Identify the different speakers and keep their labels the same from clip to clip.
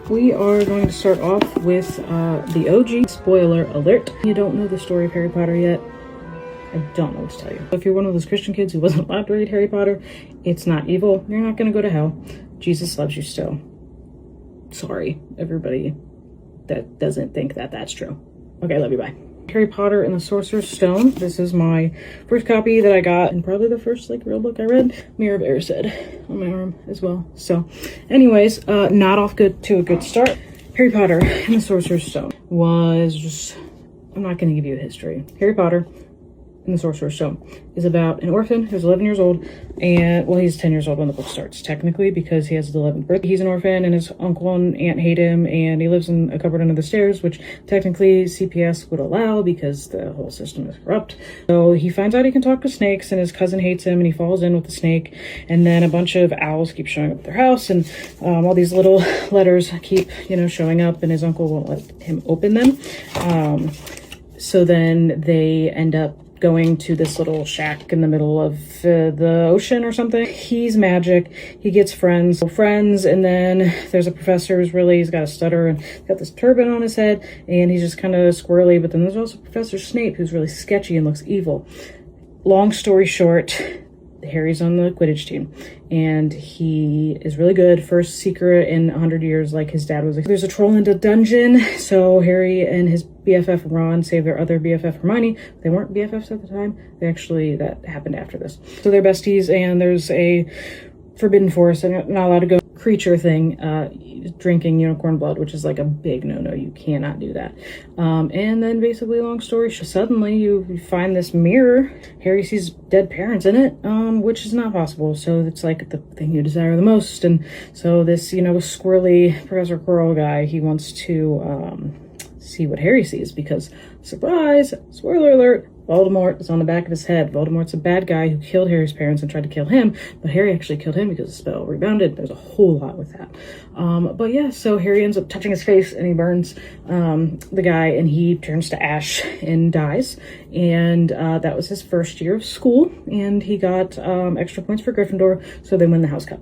Speaker 1: We are going to start off with the OG. Spoiler alert. You don't know the story of Harry Potter yet. I don't know what to tell you. If you're one of those Christian kids who wasn't allowed to read Harry Potter, it's not evil. You're not going to go to hell. Jesus loves you still. Sorry, everybody that doesn't think that that's true. Okay, love you, bye. Harry Potter and the Sorcerer's Stone. This is my first copy that I got, and probably the first real book I read. Mirror of Erised on my arm as well. So anyways, not off to a good start. Harry Potter and the Sorcerer's Stone was just, I'm not going to give you a history. Harry Potter and the Sorcerer's Stone is about an orphan who's 11 years old, and well, he's 10 years old when the book starts technically because he has his 11th birthday. He's an orphan and his uncle and aunt hate him, and he lives in a cupboard under the stairs, which technically CPS would allow because the whole system is corrupt. So he finds out he can talk to snakes, and his cousin hates him, and he falls in with the snake, and then a bunch of owls keep showing up at their house, and all these little letters keep, showing up, and his uncle won't let him open them. So then they end up going to this little shack in the middle of the ocean or something. He's magic. He gets friends, and then there's a professor he's got a stutter and got this turban on his head, and he's just kind of squirrely. But then there's also Professor Snape, who's really sketchy and looks evil. Long story short, Harry's on the Quidditch team, and he is really good. First seeker in 100 years, like his dad was. There's a troll in the dungeon, so Harry and his BFF Ron save their other BFF Hermione. They weren't BFFs at the time. That happened after this. So they're besties, and there's a forbidden forest, and not allowed to go creature thing, drinking unicorn blood, which is like a big no-no. You cannot do that. And then basically, long story short, suddenly you find this mirror. Harry sees dead parents in it, which is not possible. So it's like the thing you desire the most. And so this, squirrely Professor Quirrell guy, he wants to see what Harry sees because, surprise, spoiler alert, Voldemort is on the back of his head. Voldemort's a bad guy who killed Harry's parents and tried to kill him, but Harry actually killed him because the spell rebounded. There's a whole lot with that. But yeah, so Harry ends up touching his face and he burns the guy, and he turns to ash and dies. And that was his first year of school, and he got extra points for Gryffindor, so they win the House Cup.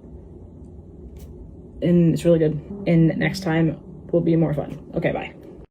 Speaker 1: And it's really good. And next time will be more fun. Okay, bye.